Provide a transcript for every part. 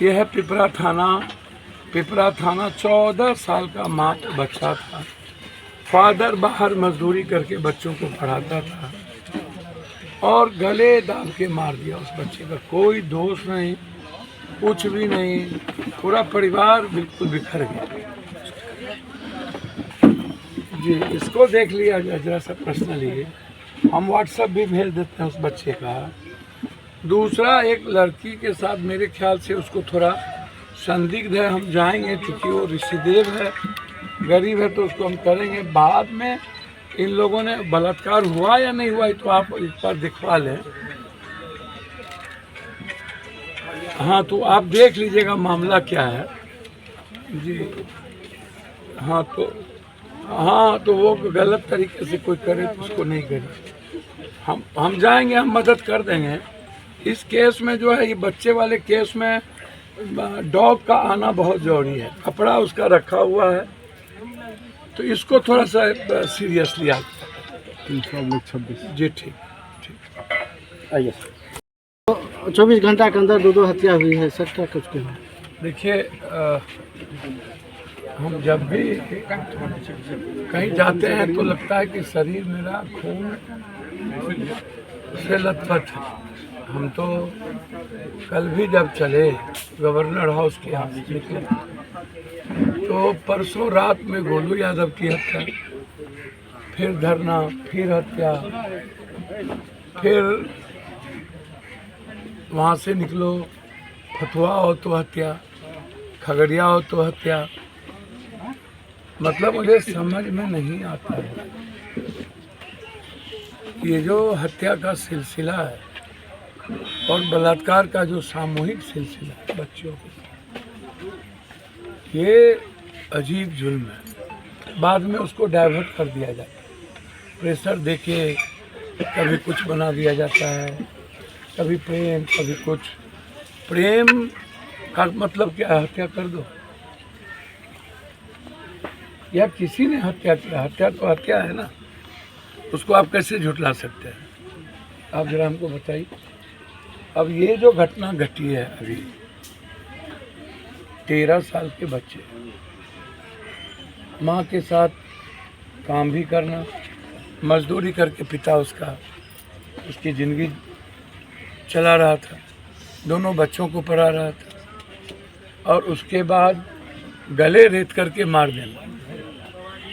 ये है पिपरा थाना। पिपरा थाना 14 साल का मात्र बच्चा था। फादर बाहर मजदूरी करके बच्चों को पढ़ाता था और गले दाब के मार दिया उस बच्चे का। कोई दोष नहीं, कुछ भी नहीं, पूरा परिवार बिल्कुल बिखर गया। जी, इसको देख लिया जरा सा पर्सनली, हम व्हाट्सएप भी भेज देते हैं उस बच्चे का। दूसरा, एक लड़की के साथ मेरे ख्याल से उसको थोड़ा संदिग्ध है, हम जाएंगे क्योंकि वो ऋषिदेव है, गरीब है, तो उसको हम करेंगे। बाद में इन लोगों ने बलात्कार हुआ या नहीं हुआ तो आप एक बार दिखवा लें। हाँ, तो आप देख लीजिएगा मामला क्या है। जी हाँ, तो वो गलत तरीके से कोई करे तो उसको नहीं करे। हम जाएंगे, हम मदद कर देंगे। इस केस में जो है, ये बच्चे वाले केस में डॉग का आना बहुत ज़रूरी है। कपड़ा उसका रखा हुआ है, तो इसको थोड़ा सा सीरियसली आप 326। जी ठीक। आइए। 24 घंटा के अंदर दो हत्या हुई है सर, क्या कुछ कहना? देखिए, हम जब भी कहीं जाते हैं तो लगता है कि शरीर मेरा खून से लथपथ है। हम तो कल भी जब चले गवर्नर हाउस के यहाँ से निकले, तो परसों रात में गोलू यादव की हत्या, फिर धरना, फिर हत्या, फिर वहाँ से निकलो फतुहा हो तो हत्या, खगड़िया हो तो हत्या। मतलब मुझे समझ में नहीं आता है ये जो हत्या का सिलसिला है और बलात्कार का जो सामूहिक सिलसिला है बच्चों के साथ, ये अजीब जुल्म है। बाद में उसको डाइवर्ट कर दिया जाता है, प्रेशर देके कभी कुछ बना दिया जाता है, कभी प्रेम, कभी कुछ। प्रेम का मतलब क्या है? हत्या कर दो, या किसी ने हत्या किया, हत्या तो हत्या है ना, उसको आप कैसे झुठला सकते हैं? आप जरा हमको बताइए। अब ये जो घटना घटी है अभी, 13 साल के बच्चे, माँ के साथ काम भी करना, मजदूरी करके पिता उसकी ज़िंदगी चला रहा था, दोनों बच्चों को पढ़ा रहा था, और उसके बाद गले रेत करके मार देना।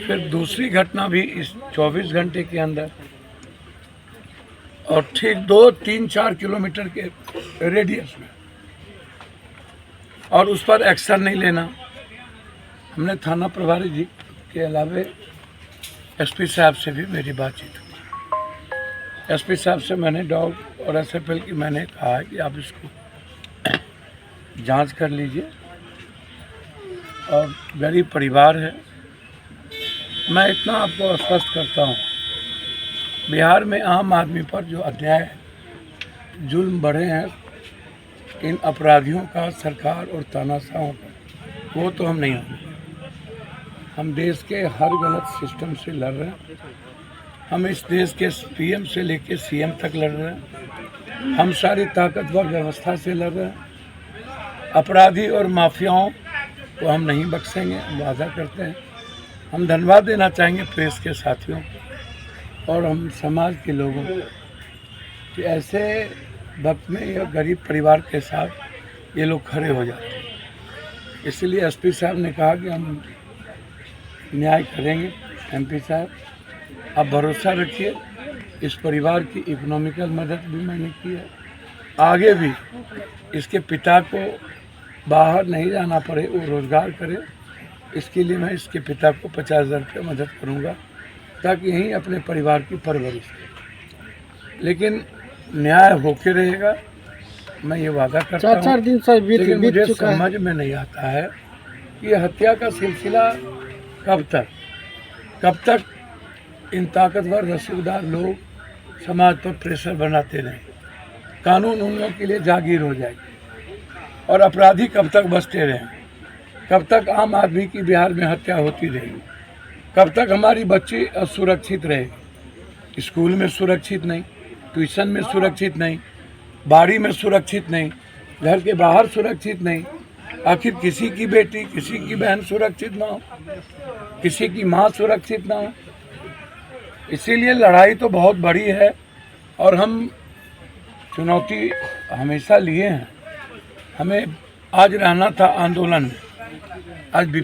फिर दूसरी घटना भी इस 24 घंटे के अंदर, और ठीक 2-3-4 किलोमीटर के रेडियस में, और उस पर एक्शन नहीं लेना। हमने थाना प्रभारी जी के अलावे एसपी साहब से भी मेरी बातचीत हुई। एसपी साहब से मैंने डॉग और एसएफएल की मैंने कहा है कि आप इसको जांच कर लीजिए, और गरीब परिवार है। मैं इतना आपको स्पष्ट करता हूँ, बिहार में आम आदमी पर जो अन्याय, जुल्म बढ़े हैं, इन अपराधियों का, सरकार और तानाशाहों का, वो तो हम नहीं होंगे। हम देश के हर गलत सिस्टम से लड़ रहे हैं। हम इस देश के पीएम से लेके सीएम तक लड़ रहे हैं। हम सारी ताकतवर व्यवस्था से लड़ रहे हैं। अपराधी और माफियाओं को हम नहीं बख्शेंगे, हम वादा करते हैं। हम धन्यवाद देना चाहेंगे प्रेस के साथियों और हम समाज के लोगों को कि ऐसे वक्त में यह गरीब परिवार के साथ ये लोग खड़े हो जाते हैं। इसलिए एसपी साहब ने कहा कि हम न्याय करेंगे। एमपी साहब, आप भरोसा रखिए, इस परिवार की इकोनॉमिकल मदद भी मैंने की है। आगे भी इसके पिता को बाहर नहीं जाना पड़े, वो रोज़गार करे, इसके लिए मैं इसके पिता को 50,000 रुपये मदद करूंगा, ताकि यहीं अपने परिवार की परवरिश करे। लेकिन न्याय होके रहेगा, मैं ये वादा करता हूँ। 4 दिन से लेकिन मुझे समझ में नहीं आता है कि ये हत्या का सिलसिला कब तक इन ताकतवर रसूखदार लोग समाज पर प्रेशर बनाते रहें। कानून उन लोगों के लिए जागीर हो जाएगी, और अपराधी कब तक बचते रहें? कब तक आम आदमी की बिहार में हत्या होती रहेगी? कब तक हमारी बच्ची असुरक्षित रहेगी? स्कूल में सुरक्षित नहीं, ट्यूशन में सुरक्षित नहीं, बाड़ी में सुरक्षित नहीं, घर के बाहर सुरक्षित नहीं, आखिर किसी की बेटी, किसी की बहन सुरक्षित ना हो, किसी की माँ सुरक्षित ना हो। इसीलिए लड़ाई तो बहुत बड़ी है और हम चुनौती हमेशा लिए हैं। हमें आज रहना था आंदोलन में, आज भी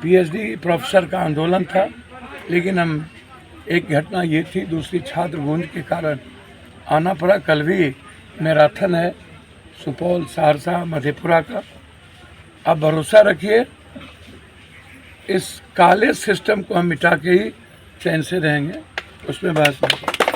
पीएचडी प्रोफेसर का आंदोलन था, लेकिन हम एक घटना ये थी, दूसरी छात्र गूंज के कारण आना पड़ा। कल भी मैराथन है सुपौल, सहरसा, मधेपुरा का। आप भरोसा रखिए, इस काले सिस्टम को हम मिटा के ही चैन से रहेंगे, उसमें बहस नहीं।